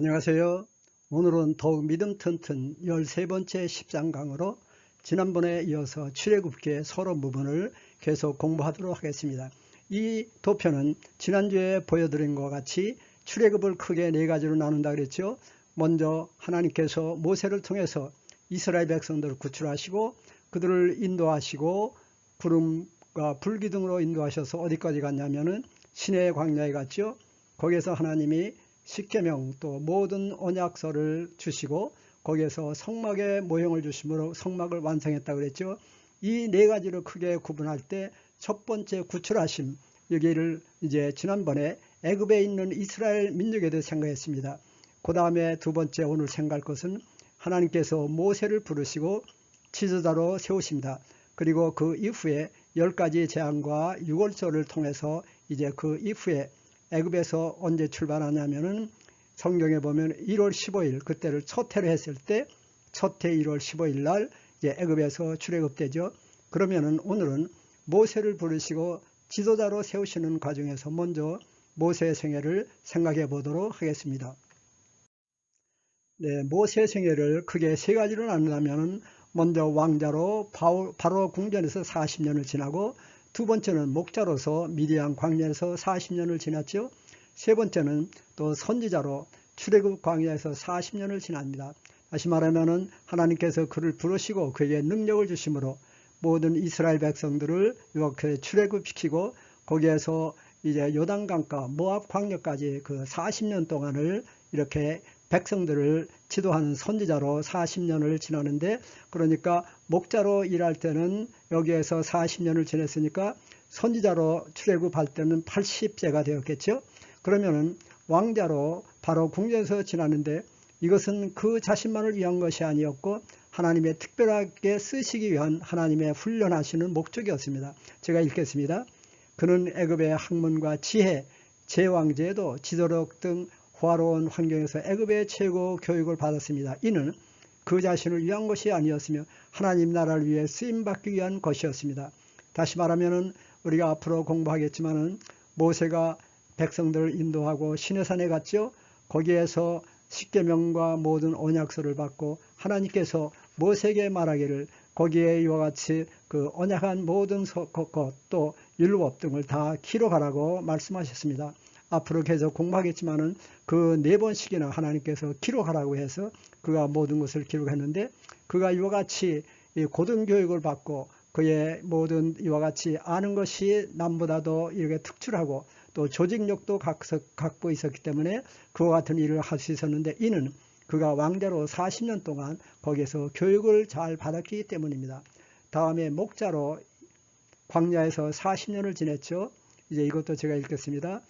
안녕하세요. 오늘은 더욱 믿음 튼튼 13번째 10장강으로 지난번에 이어서 출애굽기의 서론 부분을 계속 공부하도록 하겠습니다. 이 도표는 지난주에 보여드린 것과 같이 출애굽을 크게 네 가지로 나눈다 그랬죠. 먼저 하나님께서 모세를 통해서 이스라엘 백성들을 구출하시고 그들을 인도하시고 구름과 불기둥으로 인도하셔서 어디까지 갔냐면은 시내의 광야에 갔죠. 거기에서 하나님이 십계명 또 모든 언약서를 주시고 거기에서 성막의 모형을 주심으로 성막을 완성했다고 그랬죠. 이 네 가지를 크게 구분할 때 첫 번째 구출하심, 여기를 이제 지난번에 애굽에 있는 이스라엘 민족에 대해 생각했습니다. 그 다음에 두 번째 오늘 생각할 것은 하나님께서 모세를 부르시고 지도자로 세우십니다. 그리고 그 이후에 10가지 재앙과 유월절을 통해서 이제 그 이후에 애굽에서 언제 출발하냐면은 성경에 보면 1월 15일 그때를 첫 해로 했을 때 첫 해 1월 15일 날 이제 애굽에서 출애굽되죠. 그러면은 오늘은 모세를 부르시고 지도자로 세우시는 과정에서 먼저 모세의 생애를 생각해 보도록 하겠습니다. 네, 모세의 생애를 크게 세 가지로 나누려면은 먼저 왕자로 바로 궁전에서 40년을 지나고 두 번째는 목자로서 미디안 광야에서 40년을 지났죠. 세 번째는 또 선지자로 출애굽 광야에서 40년을 지납니다. 다시 말하면은 하나님께서 그를 부르시고 그에게 능력을 주심으로 모든 이스라엘 백성들을 이렇게 출애굽시키고 거기에서 이제 요단강과 모압 광야까지 그 40년 동안을 이렇게 백성들을 지도하는 선지자로 40년을 지나는데, 그러니까 목자로 일할 때는 여기에서 40년을 지냈으니까 선지자로 출애굽할 때는 80세가 되었겠죠. 그러면은 왕자로 바로 궁전에서 지나는데 이것은 그 자신만을 위한 것이 아니었고 하나님의 특별하게 쓰시기 위한 하나님의 훈련하시는 목적이었습니다. 제가 읽겠습니다. 그는 애굽의 학문과 지혜, 제왕제도, 지도력 등 호화로운 환경에서 애굽의 최고 교육을 받았습니다. 이는 그 자신을 위한 것이 아니었으며 하나님 나라를 위해 쓰임받기 위한 것이었습니다. 다시 말하면 우리가 앞으로 공부하겠지만은 모세가 백성들을 인도하고 시내산에 갔죠. 거기에서 십계명과 모든 언약서를 받고 하나님께서 모세에게 말하기를 거기에 이와 같이 그 언약한 모든 것 또 율법 등을 다 기록하라고 말씀하셨습니다. 앞으로 계속 공부하겠지만은 그 4번씩이나 하나님께서 기록하라고 해서 그가 모든 것을 기록했는데, 그가 이와 같이 고등교육을 받고 그의 모든 이와 같이 아는 것이 남보다도 이렇게 특출하고 또 조직력도 갖고 있었기 때문에 그와 같은 일을 할 수 있었는데, 이는 그가 왕자로 40년 동안 거기에서 교육을 잘 받았기 때문입니다. 다음에 목자로 광야에서 40년을 지냈죠. 이제 이것도 제가 읽겠습니다.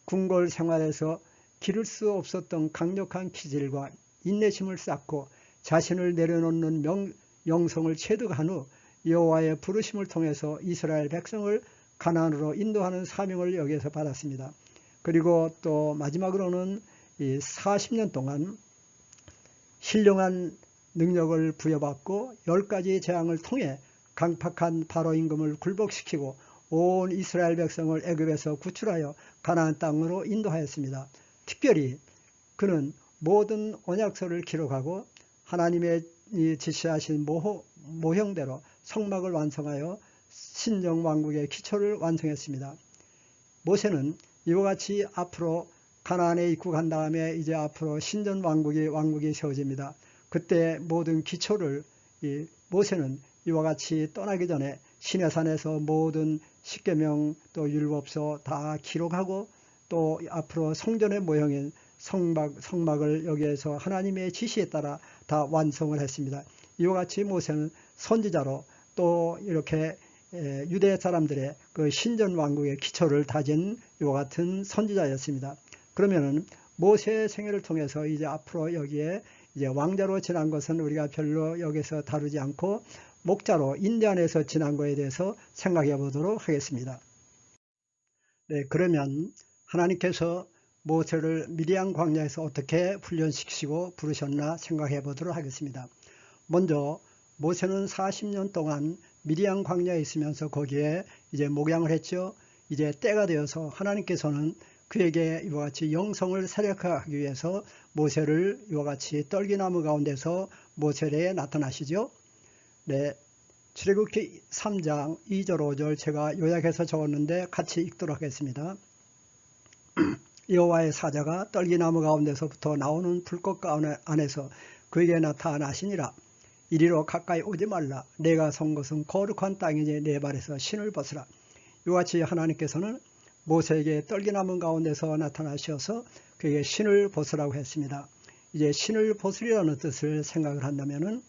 궁궐 생활에서 기를 수 없었던 강력한 기질과 인내심을 쌓고 자신을 내려놓는 영성을 체득한 후 여호와의 부르심을 통해서 이스라엘 백성을 가나안으로 인도하는 사명을 여기에서 받았습니다. 그리고 또 마지막으로는 이 40년 동안 신령한 능력을 부여받고 10가지 재앙을 통해 강팍한 바로 임금을 굴복시키고 온 이스라엘 백성을 애굽에서 구출하여 가나안 땅으로 인도하였습니다. 특별히 그는 모든 언약서를 기록하고 하나님의 지시하신 모형대로 성막을 완성하여 신정 왕국의 기초를 완성했습니다. 모세는 이와 같이 앞으로 가나안에 입국한 다음에 이제 앞으로 신전 왕국이 세워집니다. 그때 모든 기초를 모세는 이와 같이 떠나기 전에 시내산에서 모든 십계명 또 율법서 다 기록하고 또 앞으로 성전의 모형인 성막을 여기에서 하나님의 지시에 따라 다 완성을 했습니다. 이와 같이 모세는 선지자로 또 이렇게 유대 사람들의 그 신전 왕국의 기초를 다진 이와 같은 선지자였습니다. 그러면은 모세의 생애를 통해서 이제 앞으로 여기에 이제 왕자로 지난 것은 우리가 별로 여기서 다루지 않고 목자로 인디안에서 지난 것에 대해서 생각해 보도록 하겠습니다. 네, 그러면 하나님께서 모세를 미디안 광야에서 어떻게 훈련시키시고 부르셨나 생각해 보도록 하겠습니다. 먼저 모세는 40년 동안 미디안 광야에 있으면서 거기에 이제 목양을 했죠. 이제 때가 되어서 하나님께서는 그에게 이와 같이 영성을 세력하기 위해서 모세를 이와 같이 떨기나무 가운데서 모세에 나타나시죠. 네, 출애굽기 3장 2절 5절 제가 요약해서 적었는데 같이 읽도록 하겠습니다. 여호와의 사자가 떨기나무 가운데서부터 나오는 불꽃 안에서 그에게 나타나시니라. 이리로 가까이 오지 말라. 내가 선 것은 거룩한 땅이니 내 발에서 신을 벗으라. 이같이 하나님께서는 모세에게 떨기나무 가운데서 나타나셔서 그에게 신을 벗으라고 했습니다. 이제 신을 벗으리라는 뜻을 생각을 한다면은,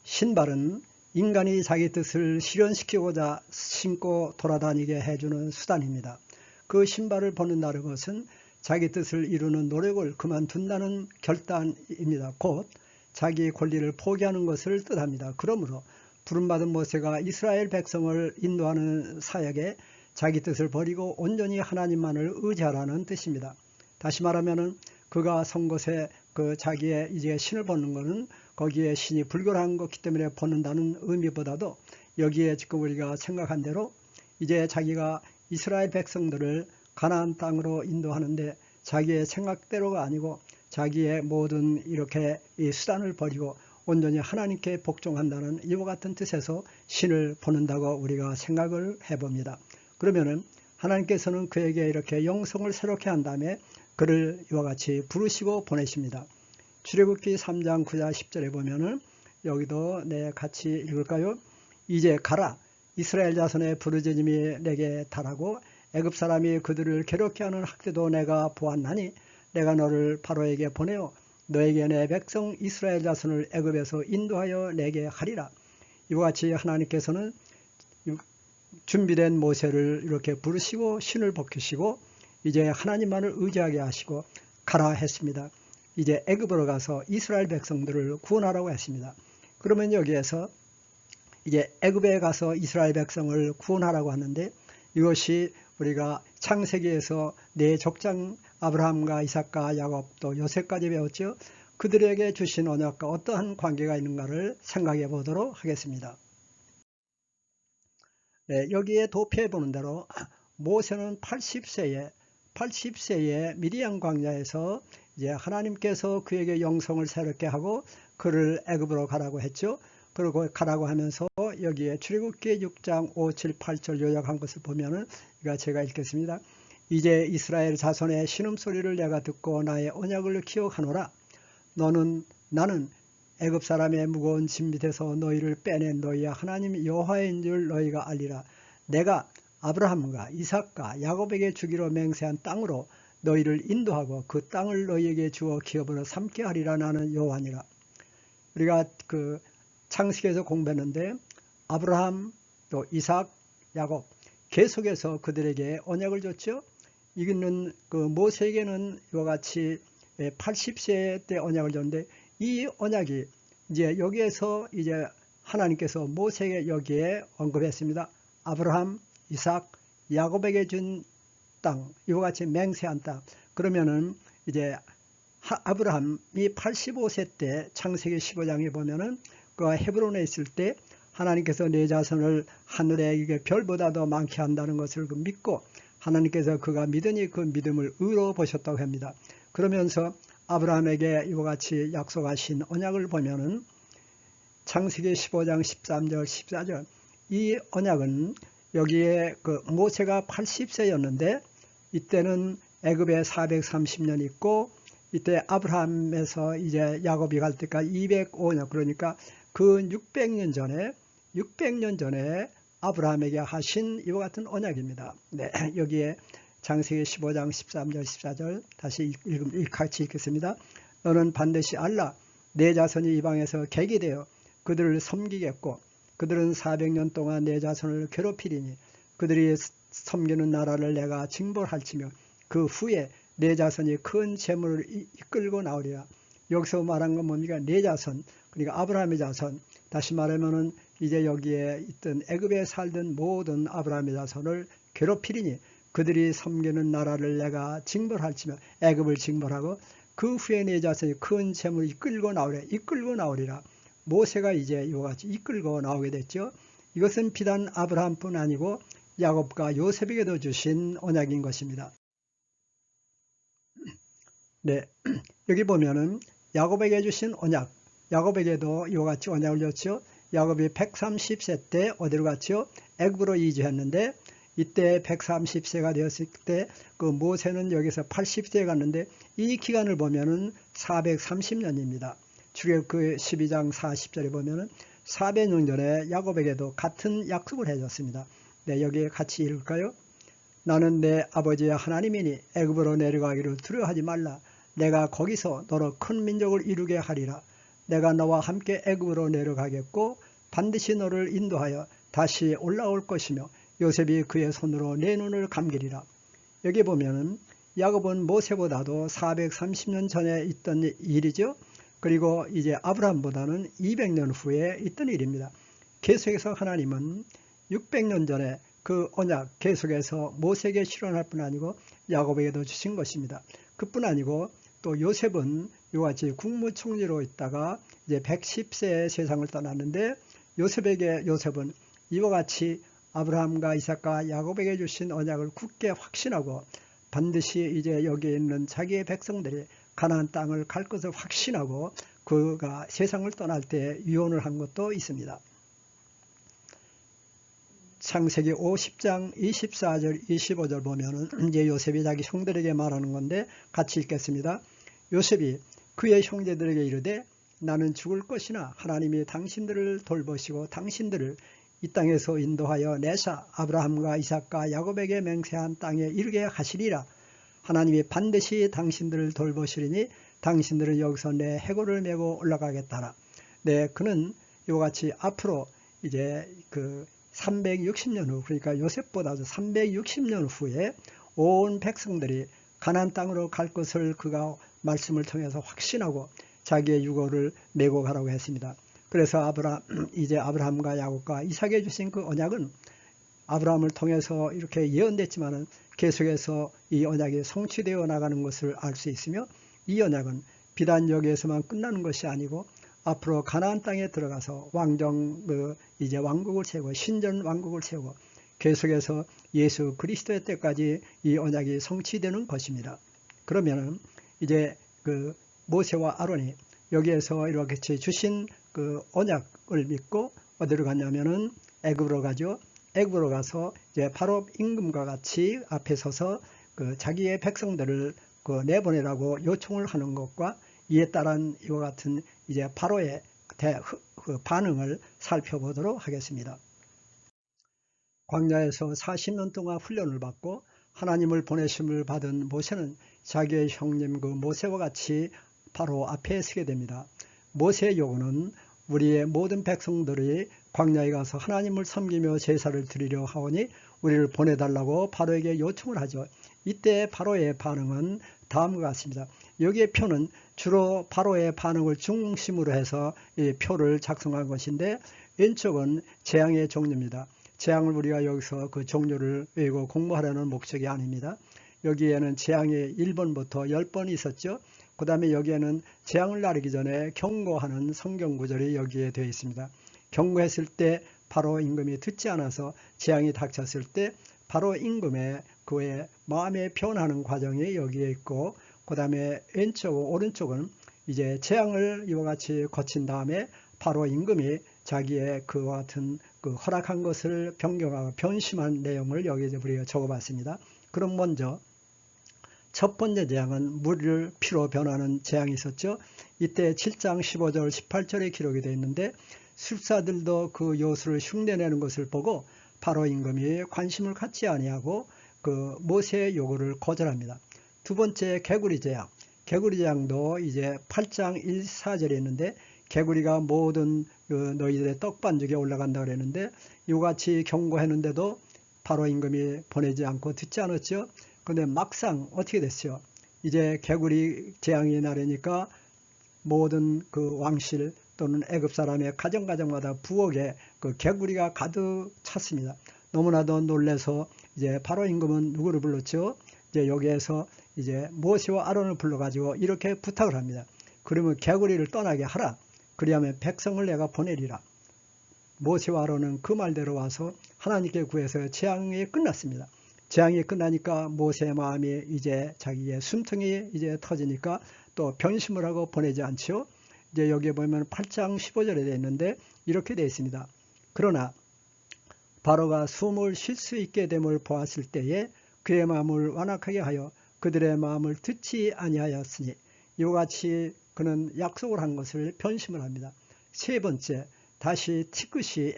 신발은 인간이 자기 뜻을 실현시키고자 신고 돌아다니게 해주는 수단입니다. 그 신발을 벗는다는 것은 자기 뜻을 이루는 노력을 그만둔다는 결단입니다. 곧 자기 권리를 포기하는 것을 뜻합니다. 그러므로 부름받은 모세가 이스라엘 백성을 인도하는 사역에 자기 뜻을 버리고 온전히 하나님만을 의지하라는 뜻입니다. 다시 말하면 그가 선 곳에 그 자기의 이제 신을 벗는 것은 거기에 신이 불결한 것이기 때문에 벗는다는 의미보다도, 여기에 지금 우리가 생각한 대로 이제 자기가 이스라엘 백성들을 가나안 땅으로 인도하는데 자기의 생각대로가 아니고 자기의 모든 이렇게 이 수단을 버리고 온전히 하나님께 복종한다는 이와 같은 뜻에서 신을 벗는다고 우리가 생각을 해봅니다. 그러면은 하나님께서는 그에게 이렇게 영성을 새롭게 한 다음에 그를 이와 같이 부르시고 보내십니다. 출애굽기 3장 9절 10절에 보면은, 여기도 같이 읽을까요? 이제 가라. 이스라엘 자손의 부르짖음이 내게 달하고 애굽 사람이 그들을 괴롭게 하는 학대도 내가 보았나니 내가 너를 바로에게 보내어 너에게 내 백성 이스라엘 자손을 애굽에서 인도하여 내게 하리라. 이와 같이 하나님께서는 준비된 모세를 이렇게 부르시고 신을 벗기시고 이제 하나님만을 의지하게 하시고 가라 했습니다. 이제 애굽으로 가서 이스라엘 백성들을 구원하라고 했습니다. 그러면 여기에서 이제 애굽에 가서 이스라엘 백성을 구원하라고 하는데, 이것이 우리가 창세기에서 네 족장 아브라함과 이삭과 야곱 또 요셉까지 배웠죠. 그들에게 주신 언약과 어떠한 관계가 있는가를 생각해 보도록 하겠습니다. 네, 여기에 도표해 보는 대로 모세는 80세에 미디안 광야에서 이제 하나님께서 그에게 영성을 새롭게 하고 그를 애굽으로 가라고 했죠. 그리고 가라고 하면서 여기에 출애굽기 6장 5, 7, 8절 요약한 것을 보면은, 이거 제가 읽겠습니다. 이제 이스라엘 자손의 신음소리를 내가 듣고 나의 언약을 기억하노라. 나는 애굽 사람의 무거운 짐 밑에서 너희를 빼낸 너희의 하나님 여호와인 줄 너희가 알리라. 내가 아브라함과 이삭과 야곱에게 주기로 맹세한 땅으로 너희를 인도하고 그 땅을 너희에게 주어 기업으로 삼게 하리라. 나는 여호와니라. 우리가 그 창세기에서 공부했는데 아브라함 또 이삭 야곱 계속해서 그들에게 언약을 줬죠. 이거는 그 모세에게는 이와 같이 80세 때 언약을 줬는데, 이 언약이 이제 여기에서 이제 하나님께서 모세에게 여기에 언급했습니다. 아브라함, 이삭, 야곱에게 준 땅, 이와 같이 맹세한 땅. 그러면은 이제 아브라함이 85세 때 창세기 15장에 보면은 그 헤브론에 있을 때 하나님께서 내 자손을 하늘의 별보다 더 많게 한다는 것을 믿고 하나님께서 그가 믿으니 그 믿음을 의로 보셨다고 합니다. 그러면서 아브라함에게 이와 같이 약속하신 언약을 보면은 창세기 15장 13절 14절, 이 언약은 여기에 그 모세가 80세였는데 이때는 애굽에 430년 있고 이때 아브라함에서 이제 야곱이 갈 때까지 205년, 그러니까 그 600년 전에 아브라함에게 하신 이와 같은 언약입니다. 네, 여기에 창세기 15장 13절 14절 다시 같이 읽겠습니다. 너는 반드시 알라. 내 자손이 이방에서 객이 되어 그들을 섬기겠고 그들은 400년 동안 내 자손을 괴롭히리니 그들이 섬기는 나라를 내가 징벌할지며 그 후에 내 자손이 큰 재물을 이끌고 나오리라. 여기서 말한 건 뭡니까? 내 자손, 그러니까 아브라함의 자손. 다시 말하면은 이제 여기에 있던 애굽에 살던 모든 아브라함의 자손을 괴롭히리니 그들이 섬기는 나라를 내가 징벌할지며 애굽을 징벌하고 그 후에 내 자손이 큰 재물을 이끌고 나오리라. 모세가 이제 이와 같이 이끌고 나오게 됐죠. 이것은 비단 아브라함뿐 아니고 야곱과 요셉에게도 주신 언약인 것입니다. 네, 여기 보면은 야곱에게 주신 언약, 야곱에게도 이와 같이 언약을 줬죠. 야곱이 130세 때 어디로 갔죠? 애굽으로 이주했는데 이때 130세가 되었을 때 그 모세는 여기서 80세에 갔는데 이 기간을 보면은 430년입니다. 출애굽 12장 40절에 보면은 400년 전에 야곱에게도 같은 약속을 해줬습니다. 네, 여기에 같이 읽을까요? 나는 내 아버지의 하나님이니 애굽으로 내려가기를 두려워하지 말라. 내가 거기서 너로 큰 민족을 이루게 하리라. 내가 너와 함께 애굽으로 내려가겠고 반드시 너를 인도하여 다시 올라올 것이며 요셉이 그의 손으로 내 눈을 감기리라. 여기 보면은 야곱은 모세보다도 430년 전에 있던 일이죠. 그리고 이제 아브라함보다는 200년 후에 있던 일입니다. 계속해서 하나님은 600년 전에 그 언약 계속해서 모세에게 실현할 뿐 아니고 야곱에게도 주신 것입니다. 그뿐 아니고 또 요셉은 이같이 국무총리로 있다가 이제 110세에 세상을 떠났는데 요셉은 이와 같이 아브라함과 이삭과 야곱에게 주신 언약을 굳게 확신하고 반드시 이제 여기에 있는 자기의 백성들이 가나안 땅을 갈 것을 확신하고 그가 세상을 떠날 때 유언을 한 것도 있습니다. 창세기 50장 24절 25절 보면은 이제 요셉이 자기 형들에게 말하는 건데 같이 읽겠습니다. 요셉이 그의 형제들에게 이르되 나는 죽을 것이나 하나님이 당신들을 돌보시고 당신들을 이 땅에서 인도하여 내사 아브라함과 이삭과 야곱에게 맹세한 땅에 이르게 하시리라. 하나님이 반드시 당신들을 돌보시리니 당신들은 여기서 내 해골을 메고 올라가겠다라. 네, 그는 이와 같이 앞으로 이제 그 360년 후, 그러니까 요셉보다도 360년 후에 온 백성들이 가나안 땅으로 갈 것을 그가 말씀을 통해서 확신하고 자기의 유고를 메고 가라고 했습니다. 그래서 이제 아브라함과 야곱과 이삭에 주신 그 언약은 아브라함을 통해서 이렇게 예언됐지만은 계속해서 이 언약이 성취되어 나가는 것을 알 수 있으며 이 언약은 비단 여기에서만 끝나는 것이 아니고 앞으로 가나안 땅에 들어가서 이제 왕국을 세우고 신전 왕국을 세우고 계속해서 예수 그리스도의 때까지 이 언약이 성취되는 것입니다. 그러면은 이제 그 모세와 아론이 여기에서 이렇게 주신 그 언약을 믿고 어디로 갔냐면은 애굽으로 가죠. 애굽으로 가서 이제 바로 임금과 같이 앞에 서서 그 자기의 백성들을 그 내보내라고 요청을 하는 것과 이에 따른 이와 같은 이제 바로의 그 반응을 살펴보도록 하겠습니다. 광야에서 40년 동안 훈련을 받고 하나님을 보내심을 받은 모세는 자기의 형님 그 모세와 같이 바로 앞에 서게 됩니다. 모세의 요구는 우리의 모든 백성들이 광야에 가서 하나님을 섬기며 제사를 드리려 하오니 우리를 보내달라고 바로에게 요청을 하죠. 이때 바로의 반응은 다음과 같습니다. 여기에 표는 주로 바로의 반응을 중심으로 해서 이 표를 작성한 것인데 왼쪽은 재앙의 종류입니다. 재앙을 우리가 여기서 그 종류를 외우고 공부하려는 목적이 아닙니다. 여기에는 재앙이 1번부터 10번이 있었죠. 그 다음에 여기에는 재앙을 나르기 전에 경고하는 성경 구절이 여기에 되어 있습니다. 경고했을 때 바로 임금이 듣지 않아서 재앙이 닥쳤을 때 바로 임금의 그의 마음에 변하는 과정이 여기에 있고 그 다음에 오른쪽은 이제 재앙을 이와 같이 거친 다음에 바로 임금이 자기의 그와 같은 그 허락한 것을 변경하고 변심한 내용을 여기에 우리가 적어봤습니다. 그럼 먼저 첫 번째 재앙은 물을 피로 변하는 재앙이 있었죠. 이때 7장 15절 18절에 기록이 되어 있는데 술사들도 그 요술을 흉내내는 것을 보고 바로 임금이 관심을 갖지 아니하고 그 모세의 요구를 거절합니다. 두 번째 개구리 재앙. 개구리 재앙도 이제 8장 1, 4절에 있는데 개구리가 모든 그 너희들의 떡반죽에 올라간다 그랬는데 이같이 경고했는데도 바로 임금이 보내지 않고 듣지 않았죠. 그런데 막상 어떻게 됐어요? 이제 개구리 재앙이 나려니까 모든 그 왕실 또는 애굽 사람의 가정가정마다 부엌에 그 개구리가 가득 찼습니다. 너무나도 놀래서 이제 바로 임금은 누구를 불렀죠? 이제 여기에서 이제 모세와 아론을 불러가지고 이렇게 부탁을 합니다. 그러면 개구리를 떠나게 하라. 그리하면 백성을 내가 보내리라. 모세와 아론은 그 말대로 와서 하나님께 구해서 재앙이 끝났습니다. 재앙이 끝나니까 모세의 마음이 이제 자기의 숨통이 이제 터지니까 또 변심을 하고 보내지 않죠. 이제 여기에 보면 8장 15절에 되어 있는데 이렇게 되어 있습니다. 그러나 바로가 숨을 쉴 수 있게 됨을 보았을 때에 그의 마음을 완악하게 하여 그들의 마음을 듣지 아니하였으니, 이와 같이 그는 약속을 한 것을 변심을 합니다. 세 번째, 다시 티끝이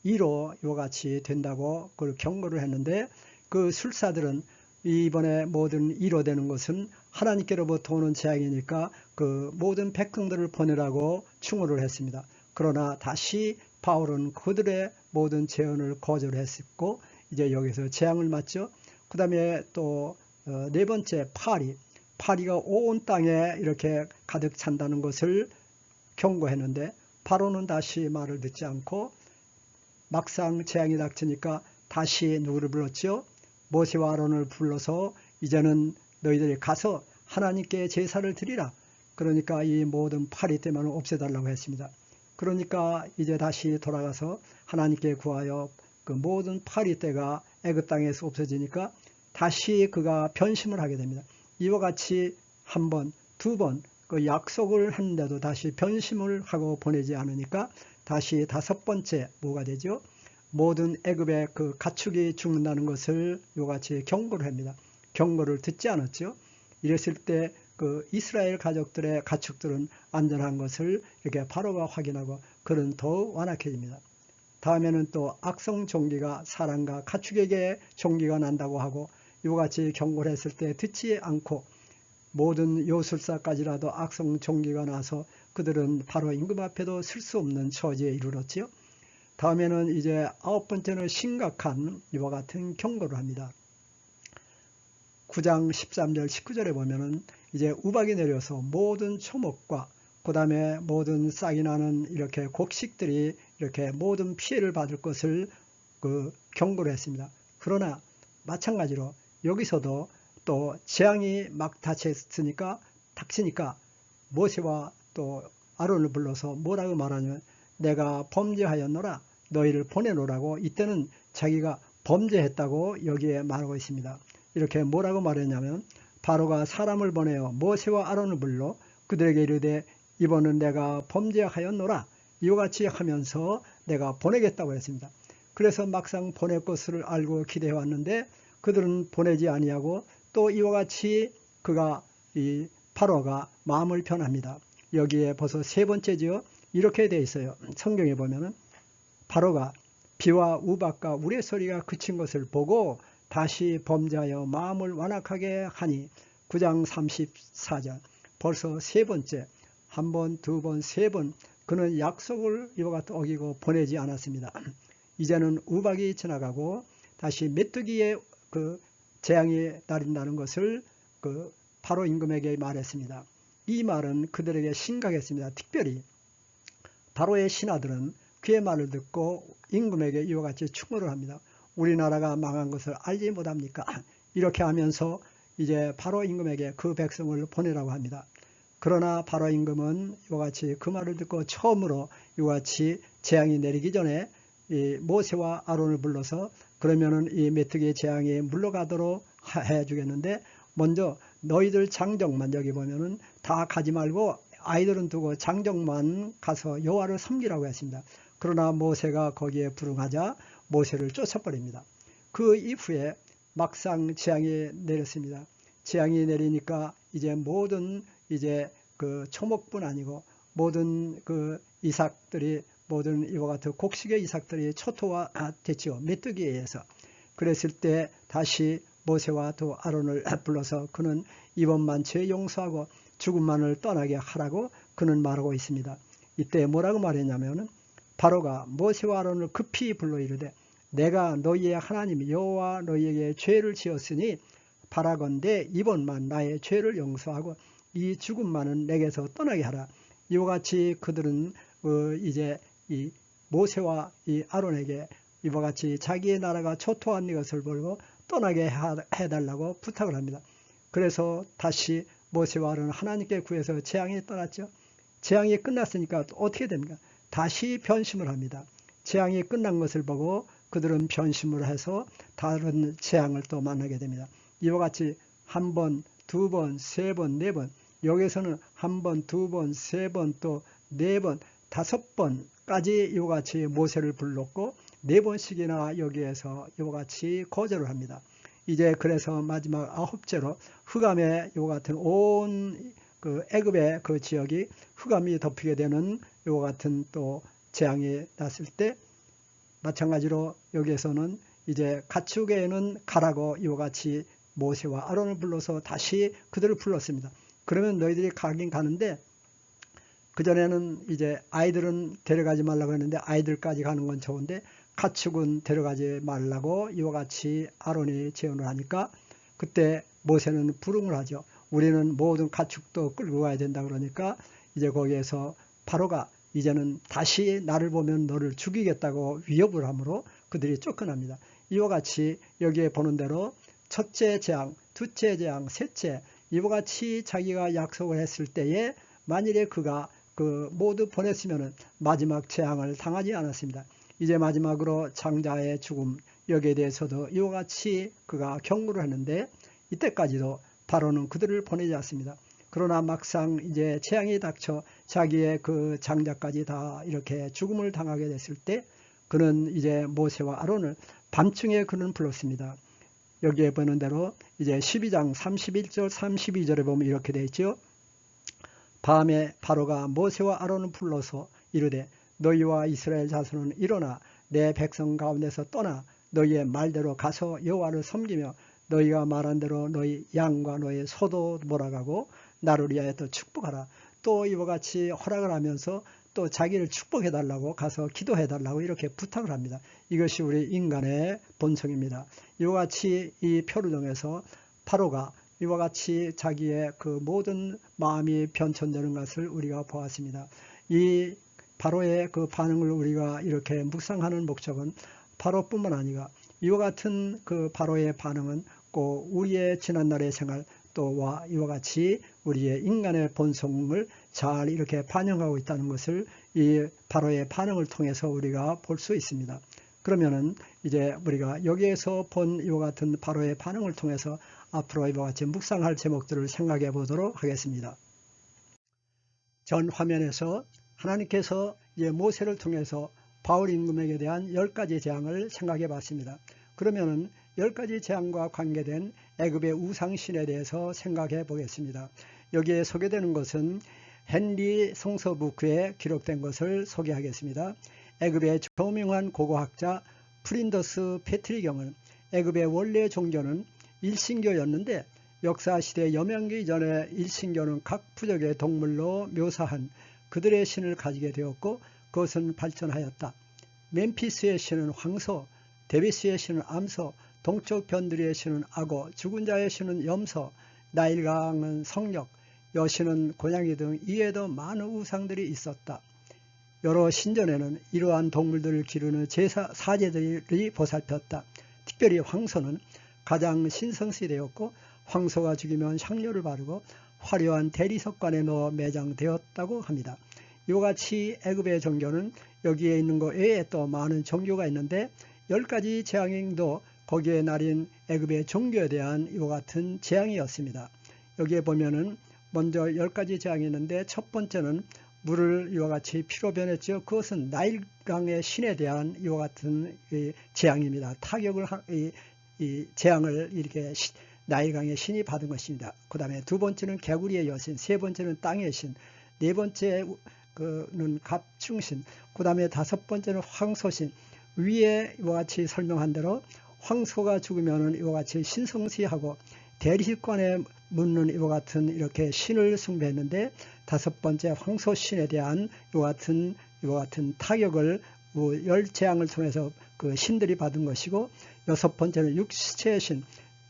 이로 이와 같이 된다고 그 경고를 했는데, 그 술사들은 이번에 모든 이로 되는 것은 하나님께로부터 오는 재앙이니까 그 모든 백성들을 보내라고 충고를 했습니다. 그러나 다시 바울은 그들의 모든 재언을 거절을 했었고, 이제 여기서 재앙을 맞죠. 그 다음에 또 네 번째, 파리가 온 땅에 이렇게 가득 찬다는 것을 경고했는데, 바로는 다시 말을 듣지 않고 막상 재앙이 닥치니까 다시 누구를 불렀죠? 모세와 아론을 불러서 이제는 너희들이 가서 하나님께 제사를 드리라. 그러니까 이 모든 파리 때문에 없애달라고 했습니다. 그러니까 이제 다시 돌아가서 하나님께 구하여 그 모든 파리 때가 애굽 땅에서 없어지니까 다시 그가 변심을 하게 됩니다. 이와 같이 한 번, 두 번 그 약속을 했는데도 다시 변심을 하고 보내지 않으니까 다시 다섯 번째 뭐가 되죠? 모든 애굽의 그 가축이 죽는다는 것을 이같이 경고를 합니다. 경고를 듣지 않았죠. 이랬을 때 그 이스라엘 가족들의 가축들은 안전한 것을 이렇게 바로가 확인하고 그는 더욱 완악해집니다. 다음에는 또 악성 종기가 사람과 가축에게 종기가 난다고 하고 이같이 경고를 했을 때 듣지 않고 모든 요술사까지라도 악성 종기가 나서 그들은 바로 임금 앞에도 설 수 없는 처지에 이르렀지요. 다음에는 이제 아홉 번째는 심각한 이와 같은 경고를 합니다. 9장 13절 19절에 보면은 이제 우박이 내려서 모든 초목과 그 다음에 모든 싹이 나는 이렇게 곡식들이 이렇게 모든 피해를 받을 것을 그 경고를 했습니다. 그러나 마찬가지로 여기서도 또 재앙이 막 닥치니까 모세와 또 아론을 불러서 뭐라고 말하냐면 내가 범죄하였노라 너희를 보내노라고, 이때는 자기가 범죄했다고 여기에 말하고 있습니다. 이렇게 뭐라고 말했냐면 바로가 사람을 보내어 모세와 아론을 불러 그들에게 이르되 이번은 내가 범죄하였노라 이와 같이 하면서 내가 보내겠다고 했습니다. 그래서 막상 보낼 것을 알고 기대해 왔는데 그들은 보내지 아니하고 또 이와 같이 이 바로가 마음을 변합니다. 여기에 벌써 세 번째지요. 이렇게 되어 있어요. 성경에 보면은 바로가 비와 우박과 우레소리가 그친 것을 보고 다시 범죄하여 마음을 완악하게 하니 9장 34절 벌써 세 번째, 한 번, 두 번, 세 번 그는 약속을 이와 같이 어기고 보내지 않았습니다. 이제는 우박이 지나가고 다시 메뚜기의 그 재앙이 내린다는 것을 그 바로 임금에게 말했습니다. 이 말은 그들에게 심각했습니다. 특별히 바로의 신하들은 그의 말을 듣고 임금에게 이와 같이 충고를 합니다. 우리나라가 망한 것을 알지 못합니까? 이렇게 하면서 이제 바로 임금에게 그 백성을 보내라고 합니다. 그러나 바로 임금은 이와 같이 그 말을 듣고 처음으로 이와 같이 재앙이 내리기 전에 이 모세와 아론을 불러서 그러면은 이 메뚜기의 재앙이 물러가도록 해 주겠는데 먼저 너희들 장정만, 여기 보면은 다 가지 말고 아이들은 두고 장정만 가서 여호와를 섬기라고 했습니다. 그러나 모세가 거기에 불응하자 모세를 쫓아버립니다. 그 이후에 막상 재앙이 내렸습니다. 재앙이 내리니까 이제 모든 이제 그 초목뿐 아니고 모든 그 이삭들이 모든 이와 같은 곡식의 이삭들이 초토화됐지요. 메뚜기에 의해서. 그랬을 때 다시 모세와 또 아론을 불러서 그는 이번만 죄 용서하고 죽음만을 떠나게 하라고 그는 말하고 있습니다. 이때 뭐라고 말했냐면은 바로가 모세와 아론을 급히 불러 이르되 내가 너희의 하나님 여호와 너희에게 죄를 지었으니 바라건대 이번만 나의 죄를 용서하고 이 죽음만은 내게서 떠나게 하라. 이와 같이 그들은 이제 이 모세와 이 아론에게 이와 같이 자기의 나라가 초토한 것을 보고 떠나게 해달라고 부탁을 합니다. 그래서 다시 모세와 아론은 하나님께 구해서 재앙이 떠났죠. 재앙이 끝났으니까 어떻게 됩니까? 다시 변심을 합니다. 재앙이 끝난 것을 보고 그들은 변심을 해서 다른 재앙을 또 만나게 됩니다. 이와 같이 한 번, 두 번, 세 번, 네 번, 여기서는 한 번, 두 번, 세 번, 또 네 번, 다섯 번까지 이와 같이 모세를 불렀고 네 번씩이나 여기에서 이와 같이 거절을 합니다. 이제 그래서 마지막 아홉째로 흑암에 이와 같은 온 그 애굽의 그 지역이 흑암이 덮이게 되는 이와 같은 또 재앙이 났을 때 마찬가지로 여기에서는 이제 가축에는 가라고 이와 같이 모세와 아론을 불러서 다시 그들을 불렀습니다. 그러면 너희들이 가긴 가는데 그전에는 이제 아이들은 데려가지 말라고 했는데 아이들까지 가는 건 좋은데 가축은 데려가지 말라고 이와 같이 아론이 제언을 하니까 그때 모세는 불응을 하죠. 우리는 모든 가축도 끌고 가야 된다 그러니까 이제 거기에서 바로가 이제는 다시 나를 보면 너를 죽이겠다고 위협을 하므로 그들이 쫓겨납니다. 이와 같이 여기에 보는 대로 첫째 재앙, 둘째 재앙, 셋째 이와 같이 자기가 약속을 했을 때에 만일에 그가 그 모두 보냈으면 마지막 재앙을 당하지 않았습니다. 이제 마지막으로 장자의 죽음 여기에 대해서도 이와 같이 그가 경고를 했는데 이때까지도 바로는 그들을 보내지 않습니다. 그러나 막상 이제 재앙이 닥쳐 자기의 그 장자까지 다 이렇게 죽음을 당하게 됐을 때 그는 이제 모세와 아론을 밤중에 그는 불렀습니다. 여기에 보는 대로 이제 12장 31절 32절에 보면 이렇게 되어 있죠. 밤에 바로가 모세와 아론을 불러서 이르되 너희와 이스라엘 자손은 일어나 내 백성 가운데서 떠나 너희의 말대로 가서 여호와를 섬기며 너희가 말한 대로 너희 양과 너희 소도 몰아가고 나를 위하여 또 축복하라. 또 이와 같이 허락을 하면서 또 자기를 축복해 달라고 가서 기도해 달라고 이렇게 부탁을 합니다. 이것이 우리 인간의 본성입니다. 이와 같이 이 표류정에서 바로가 이와 같이 자기의 그 모든 마음이 변천되는 것을 우리가 보았습니다. 이 바로의 그 반응을 우리가 이렇게 묵상하는 목적은 바로뿐만 아니라 이와 같은 그 바로의 반응은 꼭 우리의 지난날의 생활 또와 이와 같이 우리의 인간의 본성을 잘 이렇게 반영하고 있다는 것을 이 바로의 반응을 통해서 우리가 볼 수 있습니다. 그러면은 이제 우리가 여기에서 본 이와 같은 바로의 반응을 통해서 앞으로 이와 같이 묵상할 제목들을 생각해 보도록 하겠습니다. 전 화면에서 하나님께서 이제 모세를 통해서 바울 임금에게 대한 10가지 재앙을 생각해 봤습니다. 그러면은 10가지 재앙과 관계된 애굽의 우상신에 대해서 생각해 보겠습니다. 여기에 소개되는 것은 헨리 송서부크에 기록된 것을 소개하겠습니다. 애굽의 저명한 고고학자 프린더스 페트리경은 애굽의 원래 종교는 일신교였는데 역사시대 여명기 이전에 일신교는 각 부족의 동물로 묘사한 그들의 신을 가지게 되었고 그것은 발전하였다. 멤피스의 신은 황소, 데비스의 신은 암소, 동쪽 변두리의 신은 악어, 죽은 자의 신은 염소, 나일강은 성역, 여신은 고양이 등 이에도 많은 우상들이 있었다. 여러 신전에는 이러한 동물들을 기르는 사제들이 보살폈다. 특별히 황소는 가장 신성시되었고 황소가 죽이면 향료를 바르고 화려한 대리석관에 넣어 매장되었다고 합니다. 이와 같이 애굽의 종교는 여기에 있는 것 외에 또 많은 종교가 있는데 10가지 재앙도 거기에 날인 애굽의 종교에 대한 이와 같은 재앙이었습니다. 여기에 보면은 먼저 10가지 재앙이 있는데 첫 번째는 물을 이와 같이 피로 변했죠. 그것은 나일강의 신에 대한 이와 같은 재앙입니다. 타격을 이 재앙을 이렇게 나일강의 신이 받은 것입니다. 그 다음에 두 번째는 개구리의 여신, 세 번째는 땅의 신, 네 번째는 갑충신, 그 다음에 다섯 번째는 황소신. 위에 이와 같이 설명한 대로 황소가 죽으면 이와 같이 신성시하고 대리식관에 묻는 이와 같은 이렇게 신을 숭배했는데 다섯 번째 황소신에 대한 이와 같은 타격을 열재앙을 통해서 그 신들이 받은 것이고 여섯 번째는 육체의 신,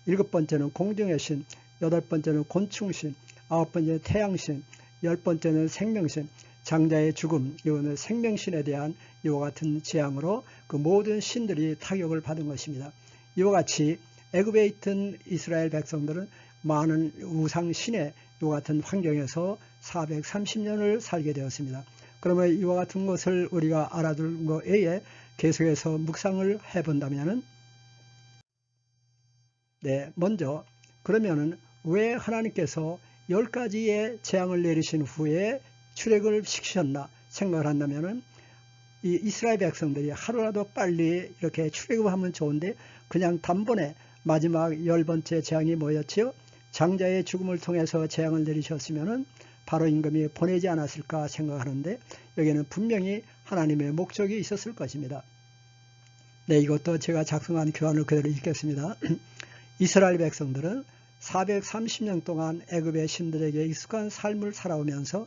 일곱 번째는 공중의 신, 여덟 번째는 곤충신, 아홉 번째는 태양신, 열 번째는 생명신, 장자의 죽음, 이거는 생명신에 대한 이와 같은 재앙으로 그 모든 신들이 타격을 받은 것입니다. 이와 같이 애굽에 있던 이스라엘 백성들은 많은 우상신의 이와 같은 환경에서 430년을 살게 되었습니다. 그러면 이와 같은 것을 우리가 알아둘 것 외에 계속해서 묵상을 해본다면은, 먼저 그러면은 왜 하나님께서 10가지의 재앙을 내리신 후에 출애굽을 시키셨나 생각을 한다면은, 이 이스라엘 백성들이 하루라도 빨리 이렇게 출애굽하면 좋은데 그냥 단번에 마지막 10번째 재앙이 뭐였지요? 장자의 죽음을 통해서 재앙을 내리셨으면은 바로 임금이 보내지 않았을까 생각하는데, 여기에는 분명히 하나님의 목적이 있었을 것입니다. 이것도 제가 작성한 교환을 그대로 읽겠습니다. 이스라엘 백성들은 430년 동안 애굽의 신들에게 익숙한 삶을 살아오면서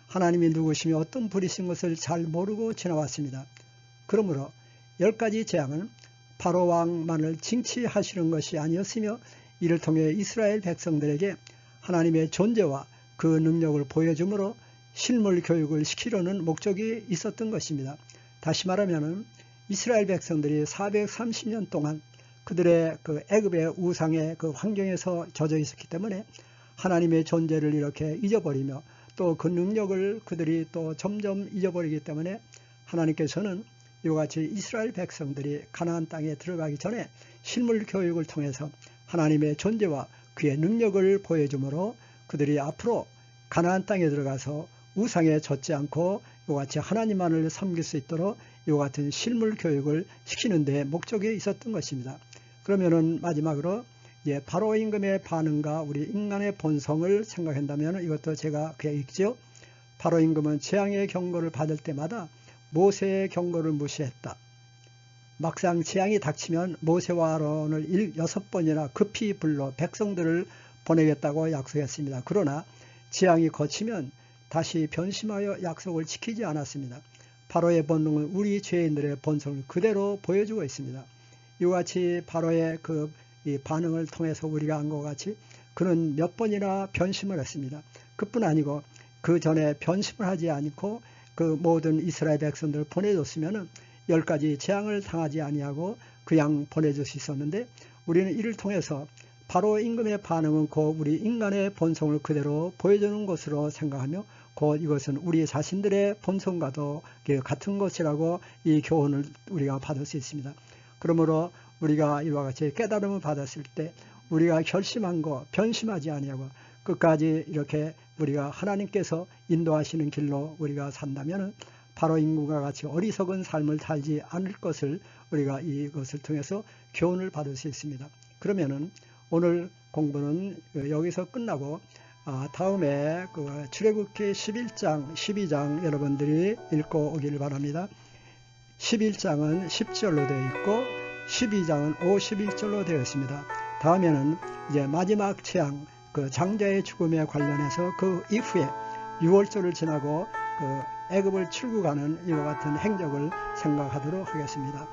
하나님이 누구시며 어떤 분이신 것을 잘 모르고 지나왔습니다. 그러므로 10가지 재앙은 바로 왕만을 징치하시는 것이 아니었으며, 이를 통해 이스라엘 백성들에게 하나님의 존재와 그 능력을 보여주므로 실물 교육을 시키려는 목적이 있었던 것입니다. 다시 말하면 이스라엘 백성들이 430년 동안 그들의 그 애굽의 우상의 그 환경에서 젖어 있었기 때문에 하나님의 존재를 이렇게 잊어버리며 또 그 능력을 그들이 또 점점 잊어버리기 때문에 하나님께서는 이와 같이 이스라엘 백성들이 가나안 땅에 들어가기 전에 실물 교육을 통해서 하나님의 존재와 그의 능력을 보여주므로 그들이 앞으로 가나안 땅에 들어가서 우상에 젖지 않고 이와 같이 하나님만을 섬길 수 있도록 이와 같은 실물 교육을 시키는 데 목적이 있었던 것입니다. 그러면은 마지막으로 바로 임금의 반응과 우리 인간의 본성을 생각한다면 이것도 제가 그냥 읽죠. 바로 임금은 재앙의 경고를 받을 때마다 모세의 경고를 무시했다. 막상 재앙이 닥치면 모세와 아론을 6번이나 급히 불러 백성들을 보내겠다고 약속했습니다. 그러나 재앙이 거치면 다시 변심하여 약속을 지키지 않았습니다. 바로의 본능은 우리 죄인들의 본성을 그대로 보여주고 있습니다. 이와 같이 바로의 이 반응을 통해서 우리가 한 것 같이 그는 몇 번이나 변심을 했습니다. 그뿐 아니고 그 전에 변심을 하지 않고 그 모든 이스라엘 백성들을 보내줬으면 10가지 재앙을 당하지 아니하고 그냥 보내줄 수 있었는데, 우리는 이를 통해서 바로 임금의 반응은 곧 우리 인간의 본성을 그대로 보여주는 것으로 생각하며 곧 이것은 우리 자신들의 본성과도 같은 것이라고 이 교훈을 우리가 받을 수 있습니다. 그러므로 우리가 이와 같이 깨달음을 받았을 때 우리가 결심한 거 변심하지 아니하고 끝까지 이렇게 우리가 하나님께서 인도하시는 길로 우리가 산다면 바로 임금과 같이 어리석은 삶을 살지 않을 것을 우리가 이것을 통해서 교훈을 받을 수 있습니다. 그러면은 오늘 공부는 여기서 끝나고 다음에 그 출애굽기 11장, 12장 여러분들이 읽고 오기를 바랍니다. 11장은 10절로 되어 있고 12장은 51절로 되어 있습니다. 다음에는 이제 마지막 재앙, 그 장자의 죽음에 관련해서 그 이후에 6월절을 지나고 그 애굽을 출국하는 이와 같은 행적을 생각하도록 하겠습니다.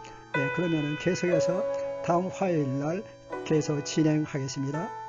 그러면은 계속해서 다음 화요일 날 계속 진행하겠습니다.